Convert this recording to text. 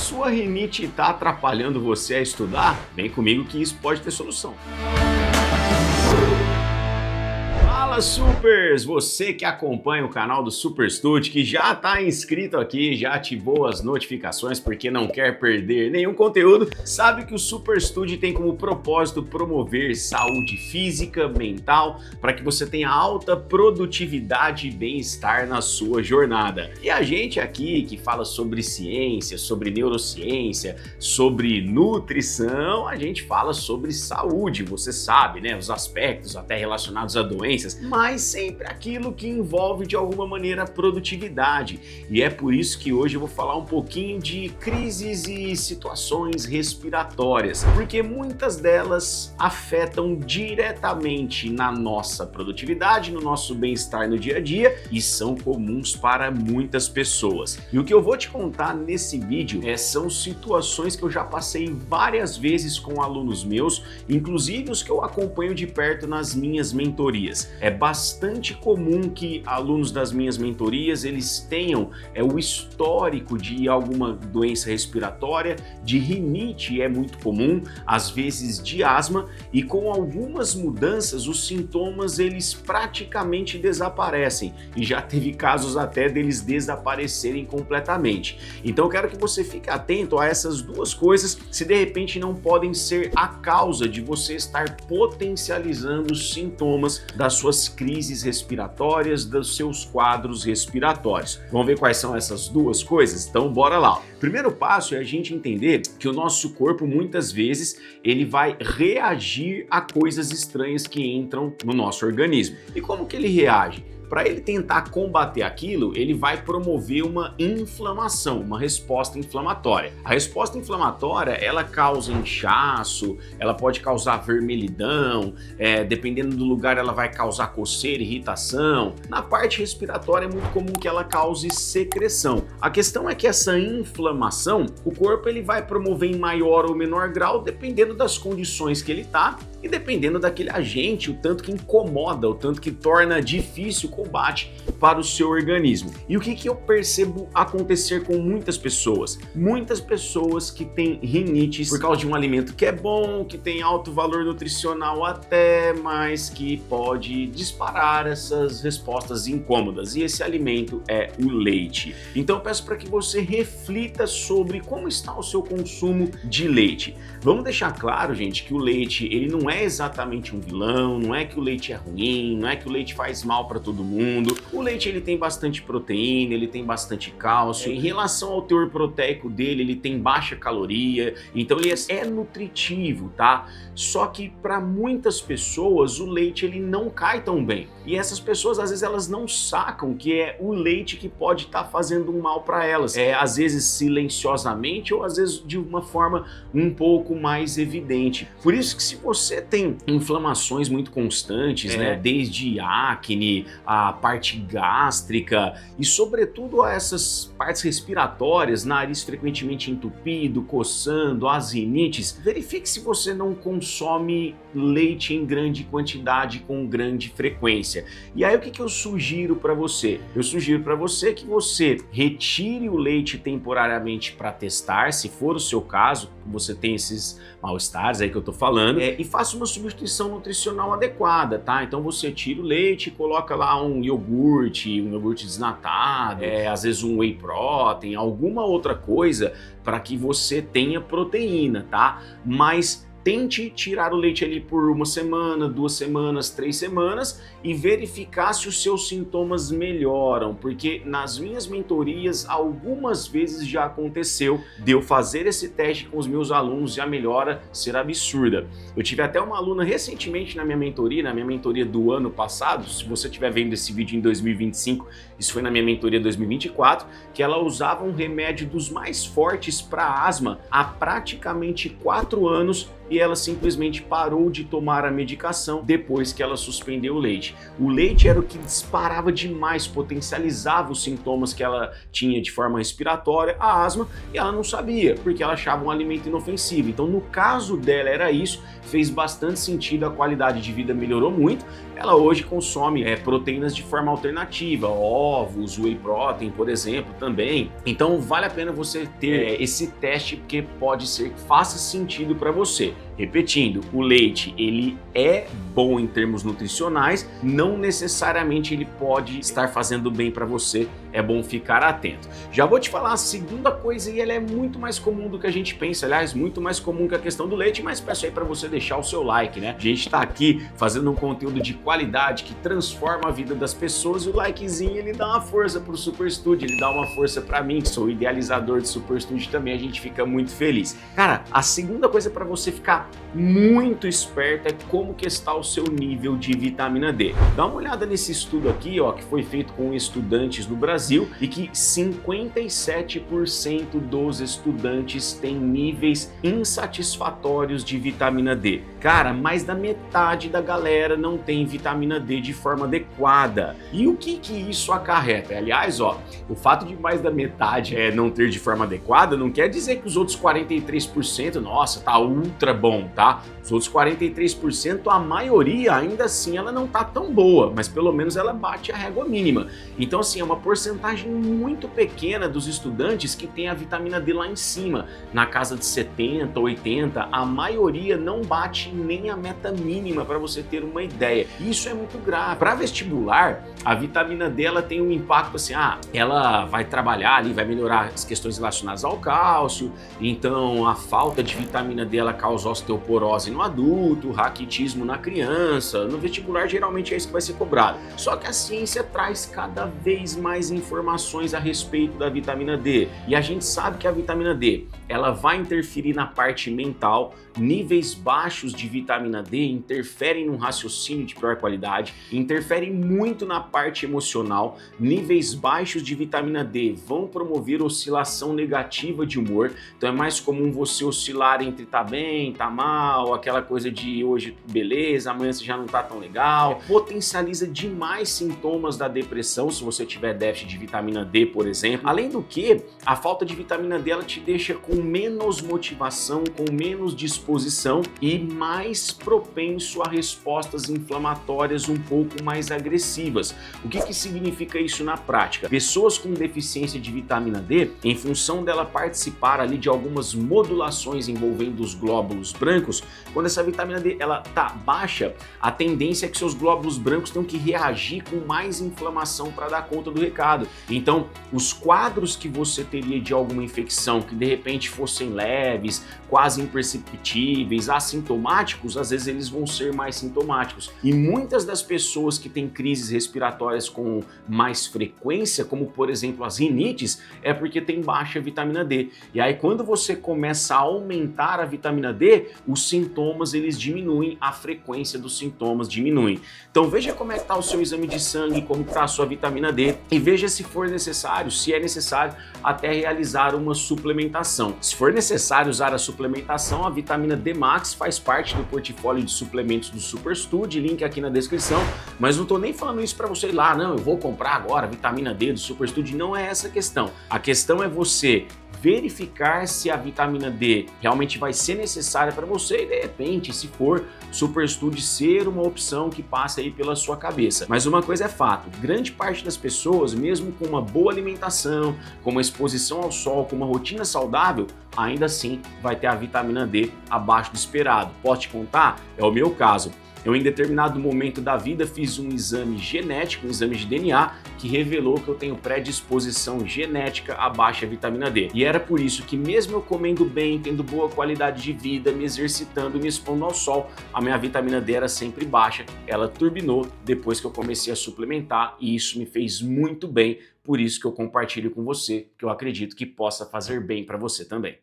sua rinite está atrapalhando você a estudar? Vem comigo que isso pode ter solução. Fala Supers! Você que acompanha o canal do Super Study, que já está inscrito aqui, já ativou as notificações porque não quer perder nenhum conteúdo, sabe que o Super Study tem como propósito promover saúde física, mental, para que você tenha alta produtividade e bem-estar na sua jornada. E a gente aqui que fala sobre ciência, sobre neurociência, sobre nutrição, a gente fala sobre saúde, você sabe, né? Os aspectos até relacionados a doenças, mas sempre aquilo que envolve de alguma maneira a produtividade. E é por isso que hoje eu vou falar um pouquinho de crises e situações respiratórias, porque muitas delas afetam diretamente na nossa produtividade, no nosso bem-estar no dia a dia e são comuns para muitas pessoas. E o que eu vou te contar nesse vídeo são situações que eu já passei várias vezes com alunos meus, inclusive os que eu acompanho de perto nas minhas mentorias. É bastante comum que alunos das minhas mentorias eles tenham o histórico de alguma doença respiratória, de rinite é muito comum, às vezes de asma, e com algumas mudanças os sintomas eles praticamente desaparecem e já teve casos até deles desaparecerem completamente. Então eu quero que você fique atento a essas duas coisas, se de repente não podem ser a causa de você estar potencializando os sintomas das suas crises respiratórias, dos seus quadros respiratórios. Vamos ver quais são essas duas coisas? Então bora lá. O primeiro passo é a gente entender que o nosso corpo muitas vezes ele vai reagir a coisas estranhas que entram no nosso organismo. E como que ele reage? Para ele tentar combater aquilo, ele vai promover uma inflamação, uma resposta inflamatória. A resposta inflamatória, ela causa inchaço, ela pode causar vermelhidão, dependendo do lugar ela vai causar coceira, irritação. Na parte respiratória é muito comum que ela cause secreção. A questão é que essa inflamação, o corpo ele vai promover em maior ou menor grau, dependendo das condições que ele está e dependendo daquele agente, o tanto que incomoda, o tanto que torna difícil o combate para o seu organismo. E o que eu percebo acontecer com muitas pessoas? Muitas pessoas que têm rinites por causa de um alimento que é bom, que tem alto valor nutricional até, mas que pode disparar essas respostas incômodas. E esse alimento é o leite. Então eu peço para que você reflita sobre como está o seu consumo de leite. Vamos deixar claro, gente, que o leite ele não é exatamente um vilão, não é que o leite é ruim, não é que o leite faz mal para todo mundo. O leite ele tem bastante proteína, ele tem bastante cálcio. Em relação ao teor proteico dele, ele tem baixa caloria, então ele é nutritivo, tá? Só que para muitas pessoas o leite ele não cai tão bem. E essas pessoas às vezes elas não sacam que é o leite que pode estar fazendo um mal para elas. Às vezes silenciosamente ou às vezes de uma forma um pouco mais evidente. Por isso que se você tem inflamações muito constantes, né, desde acne, a parte gástrica e sobretudo a essas partes respiratórias, nariz frequentemente entupido, coçando, as rinites, verifique se você não consome leite em grande quantidade com grande frequência. E aí o que eu sugiro para você? Eu sugiro para você que você retire o leite temporariamente para testar, se for o seu caso, você tem esses mal-estares aí que eu tô falando, e faça uma substituição nutricional adequada, tá? Então você tira o leite, coloca lá um iogurte desnatado, às vezes um whey protein, alguma outra coisa para que você tenha proteína, tá? Mas tente tirar o leite ali por uma semana, 2 semanas, 3 semanas e verificar se os seus sintomas melhoram, porque nas minhas mentorias algumas vezes já aconteceu de eu fazer esse teste com os meus alunos e a melhora ser absurda. Eu tive até uma aluna recentemente na minha mentoria do ano passado, se você estiver vendo esse vídeo em 2025, isso foi na minha mentoria 2024, que ela usava um remédio dos mais fortes para asma há praticamente 4 anos e ela simplesmente parou de tomar a medicação depois que ela suspendeu o leite. O leite era o que disparava demais, potencializava os sintomas que ela tinha de forma respiratória, a asma, e ela não sabia, porque ela achava um alimento inofensivo. Então, no caso dela era isso, fez bastante sentido, a qualidade de vida melhorou muito. Ela hoje consome proteínas de forma alternativa, ovos, whey protein, por exemplo, também. Então vale a pena você ter esse teste, porque pode ser que faça sentido para você. Repetindo, o leite ele é bom em termos nutricionais, não necessariamente ele pode estar fazendo bem para você, é bom ficar atento. Já vou te falar a segunda coisa, e ela é muito mais comum do que a gente pensa, aliás, muito mais comum que a questão do leite, mas peço aí para você deixar o seu like, né? A gente está aqui fazendo um conteúdo de qualidade que transforma a vida das pessoas, e o likezinho ele dá uma força pro Super Studio, ele dá uma força para mim, que sou idealizador de Super Studio também, a gente fica muito feliz. Cara, a segunda coisa para você ficar muito esperto é como que está o seu nível de vitamina D. Dá uma olhada nesse estudo aqui, ó, que foi feito com estudantes no Brasil, e que 57% dos estudantes têm níveis insatisfatórios de vitamina D. Cara, mais da metade da galera não tem vitamina D de forma adequada. E o que isso acarreta? Aliás, ó, o fato de mais da metade não ter de forma adequada não quer dizer que os outros 43%, nossa, tá ultra bom, tá? Os outros 43%, a maioria, ainda assim, ela não tá tão boa, mas pelo menos ela bate a régua mínima. Então, assim, é uma porcentagem muito pequena dos estudantes que tem a vitamina D lá em cima, na casa de 70, 80, a maioria não bate nem a meta mínima, para você ter uma ideia. Isso é muito grave. Para vestibular, a vitamina D ela tem um impacto assim, ela vai trabalhar ali, vai melhorar as questões relacionadas ao cálcio, então a falta de vitamina D ela causa osteoporose no adulto, raquitismo na criança. No vestibular geralmente é isso que vai ser cobrado. Só que a ciência traz cada vez mais informações a respeito da vitamina D, e a gente sabe que a vitamina D ela vai interferir na parte mental. Níveis baixos de vitamina D interferem no raciocínio de pior qualidade, interferem muito na parte emocional. Níveis baixos de vitamina D vão promover oscilação negativa de humor, então é mais comum você oscilar entre tá bem, tá mal, aquela coisa de hoje beleza, amanhã você já não tá tão legal. Potencializa demais sintomas da depressão se você tiver déficit de vitamina D, por exemplo. Além do que, a falta de vitamina D ela te deixa com menos motivação, com menos disposição e mais propenso a respostas inflamatórias um pouco mais agressivas. O que significa isso na prática? Pessoas com deficiência de vitamina D, em função dela participar ali de algumas modulações envolvendo os glóbulos brancos, quando essa vitamina D ela tá baixa, a tendência é que seus glóbulos brancos tenham que reagir com mais inflamação para dar conta do recado. Então, os quadros que você teria de alguma infecção que de repente fossem leves, quase imperceptíveis, assintomáticos, às vezes eles vão ser mais sintomáticos. E muitas das pessoas que têm crises respiratórias com mais frequência, como por exemplo as rinites, é porque tem baixa vitamina D. E aí quando você começa a aumentar a vitamina D, os sintomas eles diminuem, a frequência dos sintomas diminui. Então veja como é que está o seu exame de sangue, como está a sua vitamina D, e veja se for necessário, se é necessário até realizar uma suplementação. Se for necessário usar a suplementação, a vitamina D Max faz parte do portfólio de suplementos do Super Studio, link aqui na descrição, mas não estou nem falando isso para você ir lá, não, eu vou comprar agora a vitamina D do Super Studio, não é essa a questão. A questão é você verificar se a vitamina D realmente vai ser necessária para você e de repente, se for, Super Studio ser uma opção que passe aí pela sua cabeça. Mas uma coisa é fato, grande parte das pessoas, mesmo com uma boa alimentação, com uma exposição ao sol, com uma rotina saudável, ainda assim vai ter a vitamina D abaixo do esperado. Posso te contar? É o meu caso. Eu, em determinado momento da vida, fiz um exame genético, um exame de DNA, que revelou que eu tenho predisposição genética à baixa vitamina D. E era por isso que, mesmo eu comendo bem, tendo boa qualidade de vida, me exercitando, me expondo ao sol, a minha vitamina D era sempre baixa. Ela turbinou depois que eu comecei a suplementar e isso me fez muito bem. Por isso que eu compartilho com você, que eu acredito que possa fazer bem para você também.